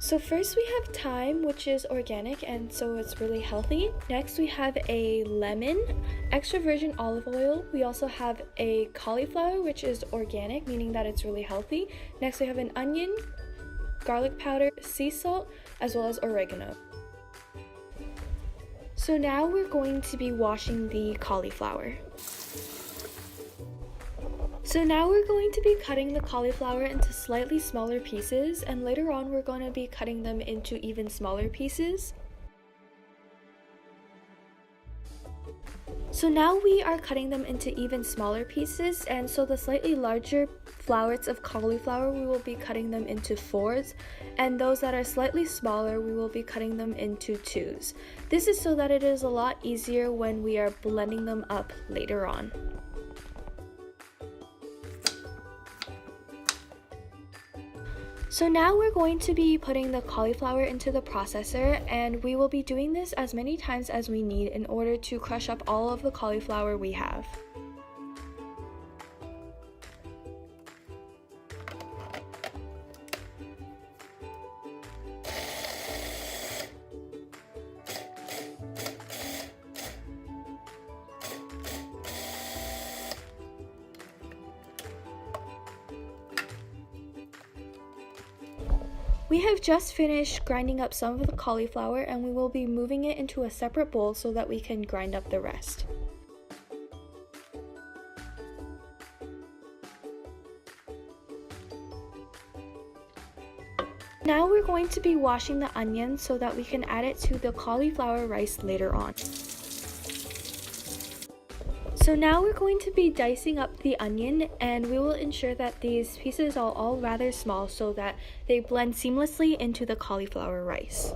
So first we have thyme, which is organic and so it's really healthy. Next we have a lemon, extra virgin olive oil. We also have a cauliflower, which is organic, meaning that it's really healthy. Next we have an onion, garlic powder, sea salt, as well as oregano. So now we're going to be washing the cauliflower. So now we're going to be cutting the cauliflower into slightly smaller pieces, and later on we're going to be cutting them into even smaller pieces. So now we are cutting them into even smaller pieces, and so the slightly larger flowers of cauliflower, we will be cutting them into 4s, and those that are slightly smaller, we will be cutting them into 2s. This is so that it is a lot easier when we are blending them up later on. So now we're going to be putting the cauliflower into the processor, and we will be doing this as many times as we need in order to crush up all of the cauliflower we have. We have just finished grinding up some of the cauliflower, and we will be moving it into a separate bowl so that we can grind up the rest. Now we're going to be washing the onion so that we can add it to the cauliflower rice later on. So now we're going to be dicing up the onion, and we will ensure that these pieces are all rather small so that they blend seamlessly into the cauliflower rice.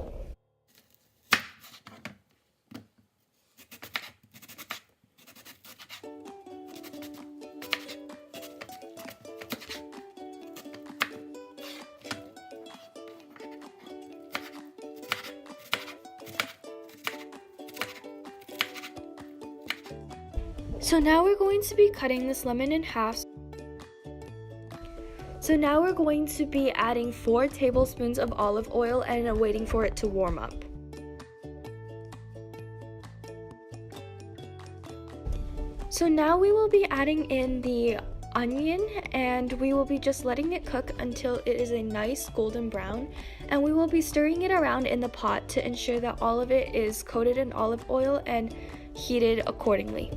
So now we're going to be cutting this lemon in half. So now we're going to be adding 4 tablespoons of olive oil and waiting for it to warm up. So now we will be adding in the onion, and we will be just letting it cook until it is a nice golden brown, and we will be stirring it around in the pot to ensure that all of it is coated in olive oil and heated accordingly.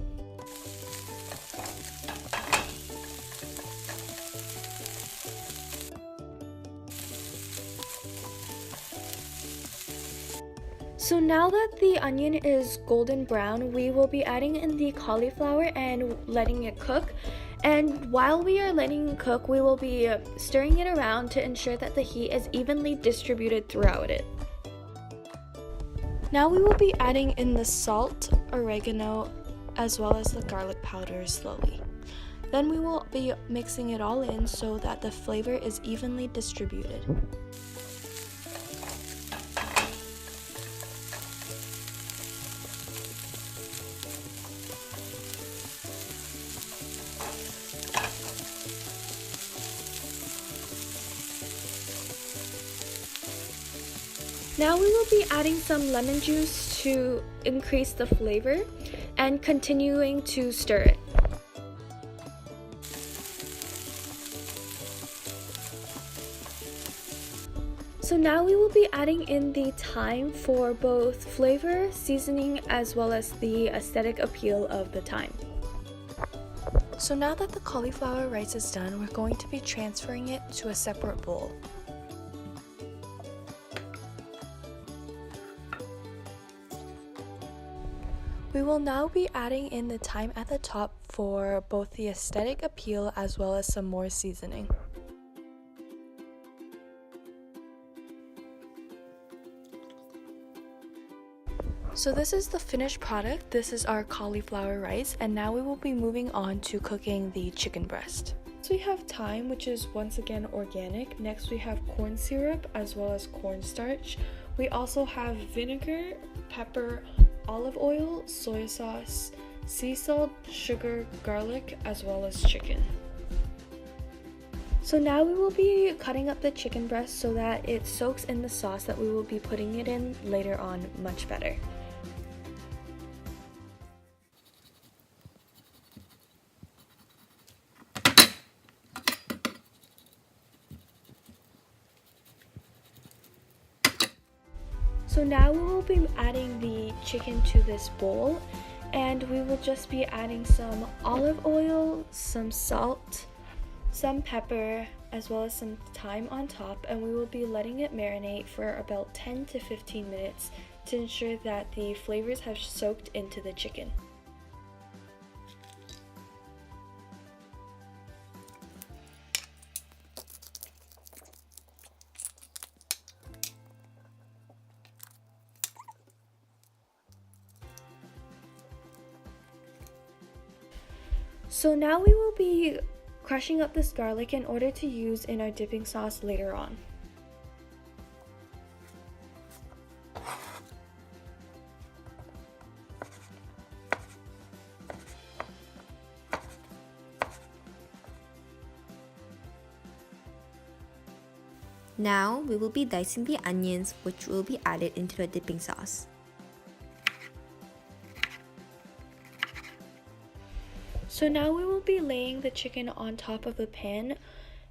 So now that the onion is golden brown, we will be adding in the cauliflower and letting it cook. And while we are letting it cook, we will be stirring it around to ensure that the heat is evenly distributed throughout it. Now we will be adding in the salt, oregano, as well as the garlic powder slowly. Then we will be mixing it all in so that the flavor is evenly distributed. Now we will be adding some lemon juice to increase the flavor and continuing to stir it. So now we will be adding in the thyme for both flavor, seasoning, as well as the aesthetic appeal of the thyme. So now that the cauliflower rice is done, we're going to be transferring it to a separate bowl. We will now be adding in the thyme at the top for both the aesthetic appeal as well as some more seasoning. So this is the finished product. This is our cauliflower rice, and now we will be moving on to cooking the chicken breast. So we have thyme, which is once again organic. Next we have corn syrup as well as cornstarch. We also have vinegar, pepper, olive oil, soy sauce, sea salt, sugar, garlic, as well as chicken. So now we will be cutting up the chicken breast so that it soaks in the sauce that we will be putting it in later on much better. So now we will be adding the chicken to this bowl, and we will just be adding some olive oil, some salt, some pepper, as well as some thyme on top, and we will be letting it marinate for about 10 to 15 minutes to ensure that the flavors have soaked into the chicken. So now we will be crushing up this garlic in order to use in our dipping sauce later on. Now we will be dicing the onions, which will be added into the dipping sauce. So now we will be laying the chicken on top of the pan,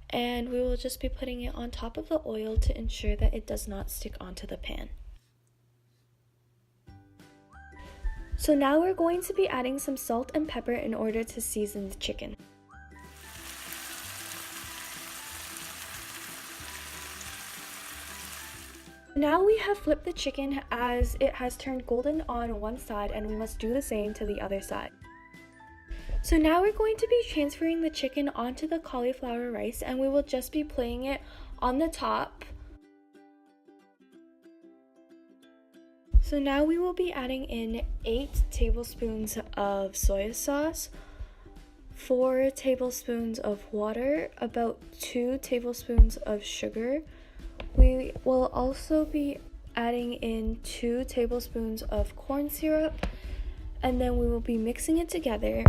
and we will just be putting it on top of the oil to ensure that it does not stick onto the pan. So now we're going to be adding some salt and pepper in order to season the chicken. Now we have flipped the chicken as it has turned golden on one side, and we must do the same to the other side. So now we're going to be transferring the chicken onto the cauliflower rice, and we will just be putting it on the top. So now we will be adding in 8 tablespoons of soy sauce, 4 tablespoons of water, about 2 tablespoons of sugar. We will also be adding in 2 tablespoons of corn syrup, and then we will be mixing it together,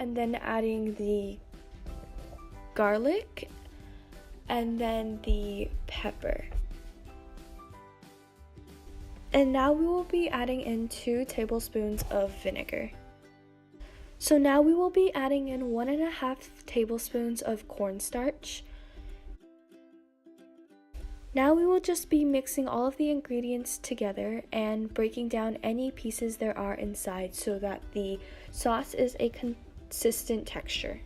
and then adding the garlic and then the pepper. And now we will be adding in 2 tablespoons of vinegar. So now we will be adding in 1.5 tablespoons of cornstarch. Now we will just be mixing all of the ingredients together and breaking down any pieces there are inside so that the sauce is a consistent texture.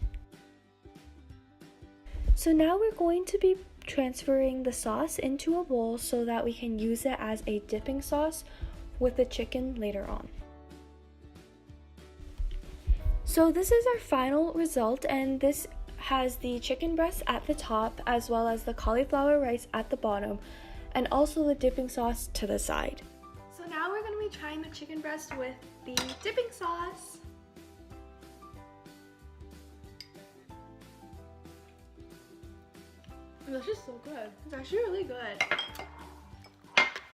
So now we're going to be transferring the sauce into a bowl so that we can use it as a dipping sauce with the chicken later on. So this is our final result, and this has the chicken breast at the top as well as the cauliflower rice at the bottom, and also the dipping sauce to the side. So now we're going to be trying the chicken breast with the dipping sauce. This is so good. It's actually really good.